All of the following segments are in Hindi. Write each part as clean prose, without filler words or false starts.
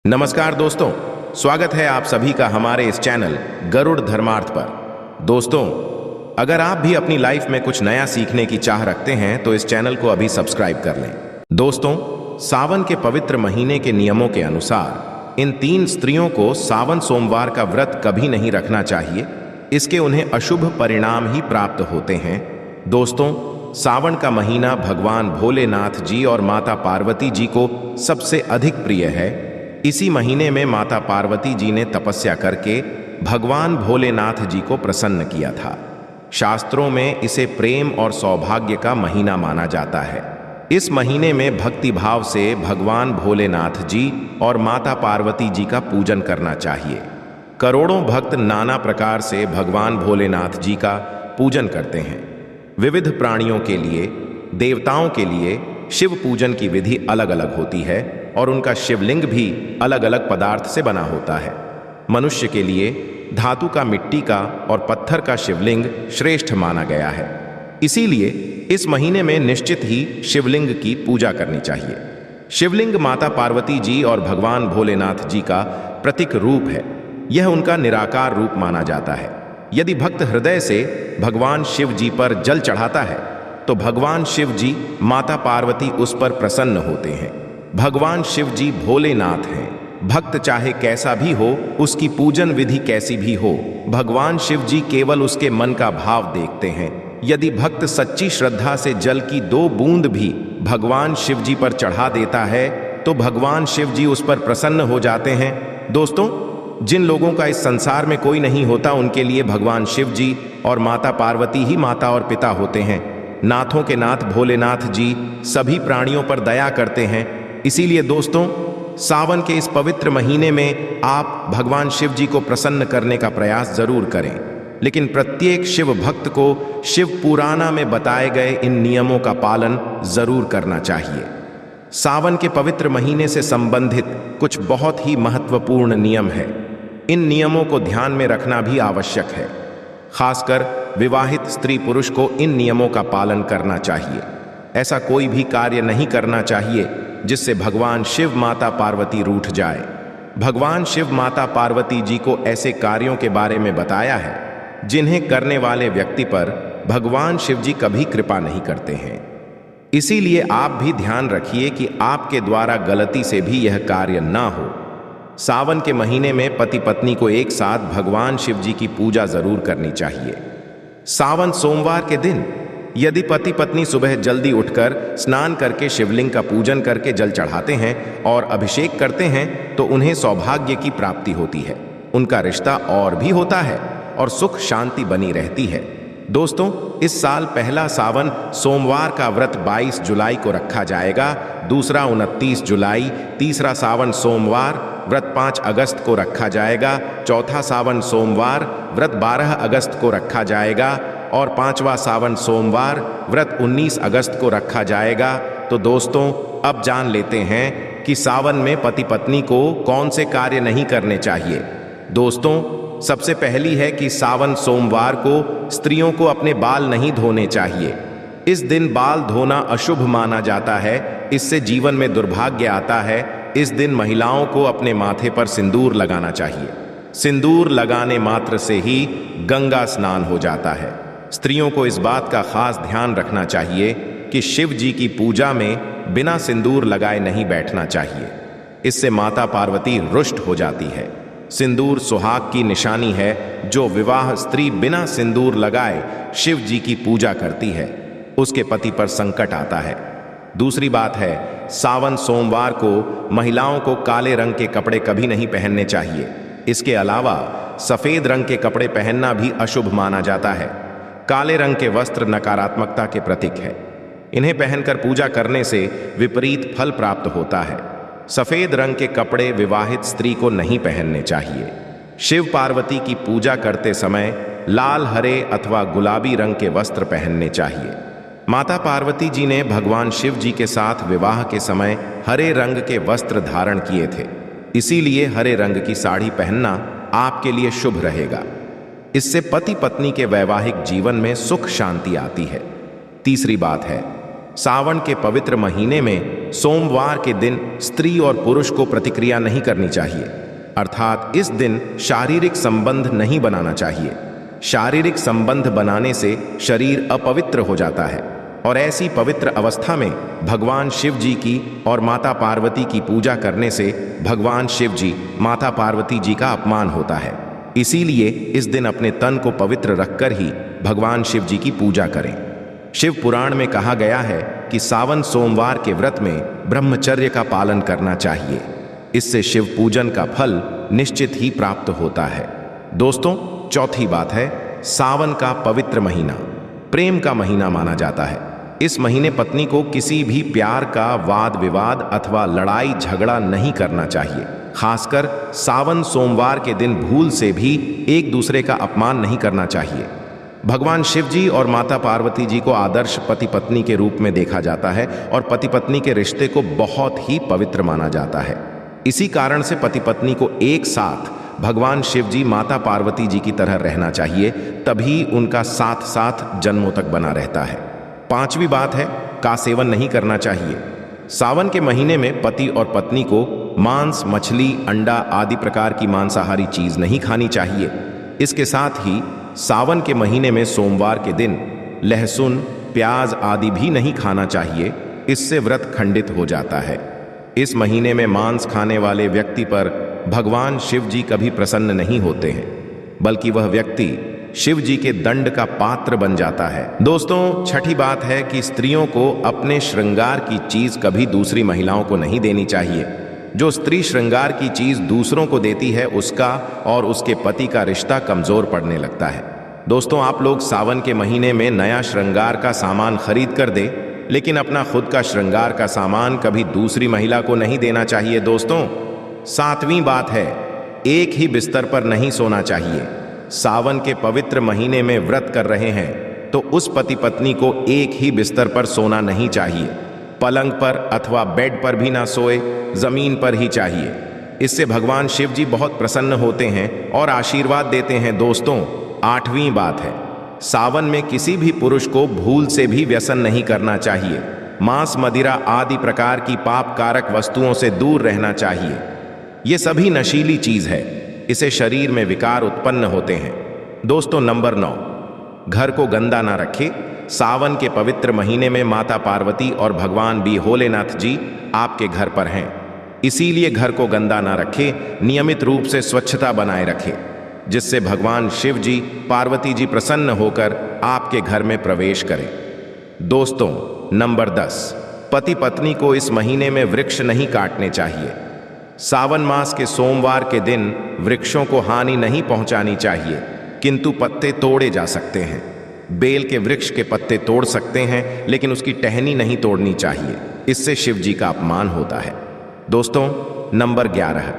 नमस्कार दोस्तों, स्वागत है आप सभी का हमारे इस चैनल गरुड़ धर्मार्थ पर। दोस्तों, अगर आप भी अपनी लाइफ में कुछ नया सीखने की चाह रखते हैं तो इस चैनल को अभी सब्सक्राइब कर लें। दोस्तों, सावन के पवित्र महीने के नियमों के अनुसार इन 3 स्त्रियों को सावन सोमवार का व्रत कभी नहीं रखना चाहिए। इसके उन्हें अशुभ परिणाम ही प्राप्त होते हैं। दोस्तों, सावन का महीना भगवान भोलेनाथ जी और माता पार्वती जी को सबसे अधिक प्रिय है। इसी महीने में माता पार्वती जी ने तपस्या करके भगवान भोलेनाथ जी को प्रसन्न किया था। शास्त्रों में इसे प्रेम और सौभाग्य का महीना माना जाता है। इस महीने में भक्ति भाव से भगवान भोलेनाथ जी और माता पार्वती जी का पूजन करना चाहिए। करोड़ों भक्त नाना प्रकार से भगवान भोलेनाथ जी का पूजन करते हैं। विविध प्राणियों के लिए, देवताओं के लिए शिव पूजन की विधि अलग अलग होती है और उनका शिवलिंग भी अलग अलग पदार्थ से बना होता है। मनुष्य के लिए धातु का, मिट्टी का और पत्थर का शिवलिंग श्रेष्ठ माना गया है। इसीलिए इस महीने में निश्चित ही शिवलिंग की पूजा करनी चाहिए। शिवलिंग माता पार्वती जी और भगवान भोलेनाथ जी का प्रतीक रूप है। यह उनका निराकार रूप माना जाता है। यदि भक्त हृदय से भगवान शिव जी पर जल चढ़ाता है तो भगवान शिव जी, माता पार्वती उस पर प्रसन्न होते हैं। भगवान शिव जी भोलेनाथ हैं। भक्त चाहे कैसा भी हो, उसकी पूजन विधि कैसी भी हो, भगवान शिव जी केवल उसके मन का भाव देखते हैं। यदि भक्त सच्ची श्रद्धा से जल की 2 बूंद भी भगवान शिव जी पर चढ़ा देता है तो भगवान शिव जी उस पर प्रसन्न हो जाते हैं। दोस्तों, जिन लोगों का इस संसार में कोई नहीं होता, उनके लिए भगवान शिव जी और माता पार्वती ही माता और पिता होते हैं। नाथों के नाथ भोलेनाथ जी सभी प्राणियों पर दया करते हैं। इसीलिए दोस्तों, सावन के इस पवित्र महीने में आप भगवान शिव जी को प्रसन्न करने का प्रयास जरूर करें। लेकिन प्रत्येक शिव भक्त को शिव पुराण में बताए गए इन नियमों का पालन जरूर करना चाहिए। सावन के पवित्र महीने से संबंधित कुछ बहुत ही महत्वपूर्ण नियम है। इन नियमों को ध्यान में रखना भी आवश्यक है। खासकर विवाहित स्त्री पुरुष को इन नियमों का पालन करना चाहिए। ऐसा कोई भी कार्य नहीं करना चाहिए जिससे भगवान शिव, माता पार्वती रूठ जाए। भगवान शिव, माता पार्वती जी को ऐसे कार्यों के बारे में बताया है जिन्हें करने वाले व्यक्ति पर भगवान शिव जी कभी कृपा नहीं करते हैं। इसीलिए आप भी ध्यान रखिए कि आपके द्वारा गलती से भी यह कार्य ना हो। सावन के महीने में पति पत्नी को एक साथ भगवान शिव जी की पूजा जरूर करनी चाहिए। सावन सोमवार के दिन यदि पति पत्नी सुबह जल्दी उठकर स्नान करके शिवलिंग का पूजन करके जल चढ़ाते हैं और अभिषेक करते हैं तो उन्हें सौभाग्य की प्राप्ति होती है, उनका रिश्ता और भी होता है और सुख शांति बनी रहती है। दोस्तों, इस साल पहला सावन सोमवार का व्रत 22 जुलाई को रखा जाएगा, दूसरा 29 जुलाई, तीसरा सावन सोमवार व्रत 5 अगस्त को रखा जाएगा, चौथा सावन सोमवार व्रत 12 अगस्त को रखा जाएगा और 5वां सावन सोमवार व्रत 19 अगस्त को रखा जाएगा। तो दोस्तों, अब जान लेते हैं कि सावन में पति पत्नी को कौन से कार्य नहीं करने चाहिए। दोस्तों, सबसे पहली है कि सावन सोमवार को स्त्रियों को अपने बाल नहीं धोने चाहिए। इस दिन बाल धोना अशुभ माना जाता है, इससे जीवन में दुर्भाग्य आता है। इस दिन महिलाओं को अपने माथे पर सिंदूर लगाना चाहिए। सिंदूर लगाने मात्र से ही गंगा स्नान हो जाता है। स्त्रियों को इस बात का खास ध्यान रखना चाहिए कि शिव जी की पूजा में बिना सिंदूर लगाए नहीं बैठना चाहिए। इससे माता पार्वती रुष्ट हो जाती है। सिंदूर सुहाग की निशानी है। जो विवाह स्त्री बिना सिंदूर लगाए शिव जी की पूजा करती है, उसके पति पर संकट आता है। दूसरी बात है, सावन सोमवार को महिलाओं को काले रंग के कपड़े कभी नहीं पहनने चाहिए। इसके अलावा सफेद रंग के कपड़े पहनना भी अशुभ माना जाता है। काले रंग के वस्त्र नकारात्मकता के प्रतीक है। इन्हें पहनकर पूजा करने से विपरीत फल प्राप्त होता है। सफेद रंग के कपड़े विवाहित स्त्री को नहीं पहनने चाहिए। शिव पार्वती की पूजा करते समय लाल, हरे अथवा गुलाबी रंग के वस्त्र पहनने चाहिए। माता पार्वती जी ने भगवान शिव जी के साथ विवाह के समय हरे रंग के वस्त्र धारण किए थे। इसीलिए हरे रंग की साड़ी पहनना आपके लिए शुभ रहेगा। इससे पति पत्नी के वैवाहिक जीवन में सुख शांति आती है। तीसरी बात है, सावन के पवित्र महीने में सोमवार के दिन स्त्री और पुरुष को प्रतिक्रिया नहीं करनी चाहिए, अर्थात इस दिन शारीरिक संबंध नहीं बनाना चाहिए। शारीरिक संबंध बनाने से शरीर अपवित्र हो जाता है और ऐसी पवित्र अवस्था में भगवान शिव जी की और माता पार्वती की पूजा करने से भगवान शिव जी, माता पार्वती जी का अपमान होता है। इसीलिए इस दिन अपने तन को पवित्र रखकर ही भगवान शिव जी की पूजा करें। शिव पुराण में कहा गया है कि सावन सोमवार के व्रत में ब्रह्मचर्य का पालन करना चाहिए। इससे शिव पूजन का फल निश्चित ही प्राप्त होता है। दोस्तों, चौथी बात है, सावन का पवित्र महीना प्रेम का महीना माना जाता है। इस महीने पत्नी को किसी भी प्यार का वाद विवाद अथवा लड़ाई झगड़ा नहीं करना चाहिए। खासकर सावन सोमवार के दिन भूल से भी एक दूसरे का अपमान नहीं करना चाहिए। भगवान शिव जी और माता पार्वती जी को आदर्श पति पत्नी के रूप में देखा जाता है और पति पत्नी के रिश्ते को बहुत ही पवित्र माना जाता है। इसी कारण से पति पत्नी को एक साथ भगवान शिव जी, माता पार्वती जी की तरह रहना चाहिए, तभी उनका साथ साथ जन्मों तक बना रहता है। पांचवी बात है, का सेवन नहीं करना चाहिए। सावन के महीने में पति और पत्नी को मांस, मछली, अंडा आदि प्रकार की मांसाहारी चीज नहीं खानी चाहिए। इसके साथ ही सावन के महीने में सोमवार के दिन लहसुन, प्याज आदि भी नहीं खाना चाहिए, इससे व्रत खंडित हो जाता है। इस महीने में मांस खाने वाले व्यक्ति पर भगवान शिव जी कभी प्रसन्न नहीं होते हैं, बल्कि वह व्यक्ति शिव जी के दंड का पात्र बन जाता है। दोस्तों, छठी बात है कि स्त्रियों को अपने श्रृंगार की चीज कभी दूसरी महिलाओं को नहीं देनी चाहिए। जो स्त्री श्रृंगार की चीज दूसरों को देती है, उसका और उसके पति का रिश्ता कमजोर पड़ने लगता है। दोस्तों, आप लोग सावन के महीने में नया श्रृंगार का सामान खरीद कर दे, लेकिन अपना खुद का श्रृंगार का सामान कभी दूसरी महिला को नहीं देना चाहिए। दोस्तों, सातवीं बात है, एक ही बिस्तर पर नहीं सोना चाहिए। सावन के पवित्र महीने में व्रत कर रहे हैं तो उस पति पत्नी को एक ही बिस्तर पर सोना नहीं चाहिए। पलंग पर अथवा बेड पर भी ना सोए, जमीन पर ही चाहिए। इससे भगवान शिव जी बहुत प्रसन्न होते हैं और आशीर्वाद देते हैं। दोस्तों, आठवीं बात है, सावन में किसी भी पुरुष को भूल से भी व्यसन नहीं करना चाहिए। मांस, मदिरा आदि प्रकार की पाप कारक वस्तुओं से दूर रहना चाहिए। ये सभी नशीली चीज है, इसे शरीर में विकार उत्पन्न होते हैं। दोस्तों, नंबर 9, घर को गंदा ना रखे। सावन के पवित्र महीने में माता पार्वती और भगवान भी भोलेनाथ जी आपके घर पर हैं, इसीलिए घर को गंदा ना रखे। नियमित रूप से स्वच्छता बनाए रखे, जिससे भगवान शिव जी, पार्वती जी प्रसन्न होकर आपके घर में प्रवेश करें। दोस्तों, नंबर 10, पति पत्नी को इस महीने में वृक्ष नहीं काटने चाहिए। सावन मास के सोमवार के दिन वृक्षों को हानि नहीं पहुंचानी चाहिए, किंतु पत्ते तोड़े जा सकते हैं। बेल के वृक्ष के पत्ते तोड़ सकते हैं, लेकिन उसकी टहनी नहीं तोड़नी चाहिए, इससे शिव जी का अपमान होता है। दोस्तों, नंबर 11,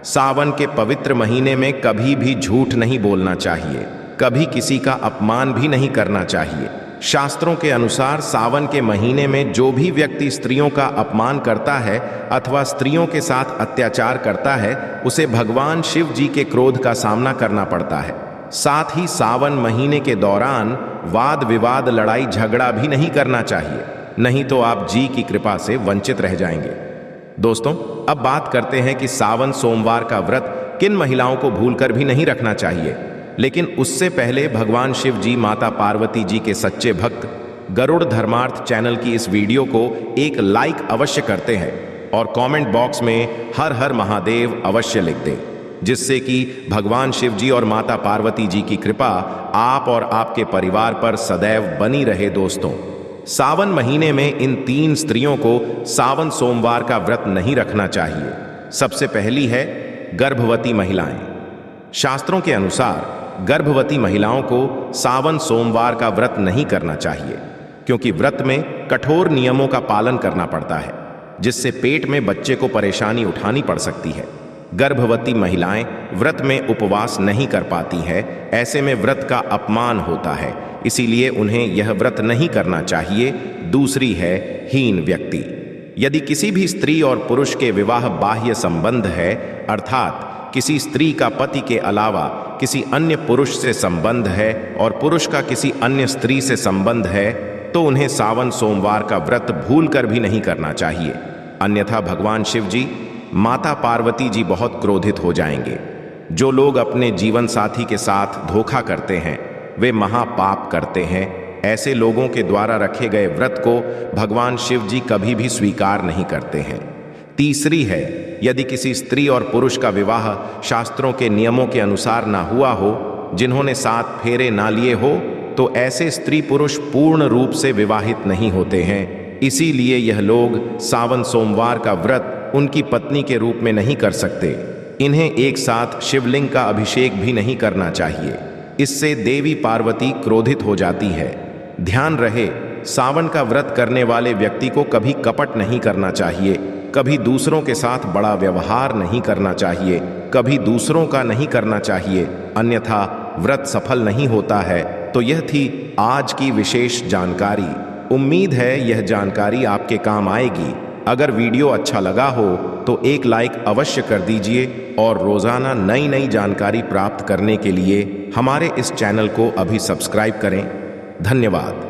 सावन के पवित्र महीने में कभी भी झूठ नहीं बोलना चाहिए, कभी किसी का अपमान भी नहीं करना चाहिए। शास्त्रों के अनुसार सावन के महीने में जो भी व्यक्ति स्त्रियों का अपमान करता है अथवा स्त्रियों के साथ अत्याचार करता है, उसे भगवान शिव जी के क्रोध का सामना करना पड़ता है। साथ ही सावन महीने के दौरान वाद विवाद, लड़ाई झगड़ा भी नहीं करना चाहिए, नहीं तो आप जी की कृपा से वंचित रह जाएंगे। दोस्तों, अब बात करते हैं कि सावन सोमवार का व्रत किन महिलाओं को भूलकर भी नहीं रखना चाहिए। लेकिन उससे पहले भगवान शिव जी, माता पार्वती जी के सच्चे भक्त गरुड़ धर्मार्थ चैनल की इस वीडियो को एक लाइक अवश्य करते हैं और कमेंट बॉक्स में हर हर महादेव अवश्य लिख दें, जिससे कि भगवान शिव जी और माता पार्वती जी की कृपा आप और आपके परिवार पर सदैव बनी रहे। दोस्तों, सावन महीने में इन 3 स्त्रियों को सावन सोमवार का व्रत नहीं रखना चाहिए। सबसे पहली है गर्भवती महिलाएं। शास्त्रों के अनुसार गर्भवती महिलाओं को सावन सोमवार का व्रत नहीं करना चाहिए, क्योंकि व्रत में कठोर नियमों का पालन करना पड़ता है, जिससे पेट में बच्चे को परेशानी उठानी पड़ सकती है। गर्भवती महिलाएं व्रत में उपवास नहीं कर पाती हैं, ऐसे में व्रत का अपमान होता है, इसीलिए उन्हें यह व्रत नहीं करना चाहिए। दूसरी है हीन व्यक्ति। यदि किसी भी स्त्री और पुरुष के विवाह बाह्य संबंध है, अर्थात किसी स्त्री का पति के अलावा किसी अन्य पुरुष से संबंध है और पुरुष का किसी अन्य स्त्री से संबंध है, तो उन्हें सावन सोमवार का व्रत भूलकर भी नहीं करना चाहिए, अन्यथा भगवान शिव जी, माता पार्वती जी बहुत क्रोधित हो जाएंगे। जो लोग अपने जीवन साथी के साथ धोखा करते हैं वे महापाप करते हैं। ऐसे लोगों के द्वारा रखे गए व्रत को भगवान शिव जी कभी भी स्वीकार नहीं करते हैं। तीसरी है, यदि किसी स्त्री और पुरुष का विवाह शास्त्रों के नियमों के अनुसार ना हुआ हो, जिन्होंने 7 फेरे ना लिए हो, तो ऐसे स्त्री पुरुष पूर्ण रूप से विवाहित नहीं होते हैं। इसीलिए यह लोग सावन सोमवार का व्रत उनकी पत्नी के रूप में नहीं कर सकते। इन्हें एक साथ शिवलिंग का अभिषेक भी नहीं करना चाहिए, इससे देवी पार्वती क्रोधित हो जाती है। ध्यान रहे, सावन का व्रत करने वाले व्यक्ति को कभी कपट नहीं करना चाहिए, कभी दूसरों के साथ बड़ा व्यवहार नहीं करना चाहिए, कभी दूसरों का नहीं करना चाहिए, अन्यथा व्रत सफल नहीं होता है। तो यह थी आज की विशेष जानकारी। उम्मीद है यह जानकारी आपके काम आएगी। अगर वीडियो अच्छा लगा हो तो एक लाइक अवश्य कर दीजिए और रोजाना नई नई जानकारी प्राप्त करने के लिए हमारे इस चैनल को अभी सब्सक्राइब करें। धन्यवाद।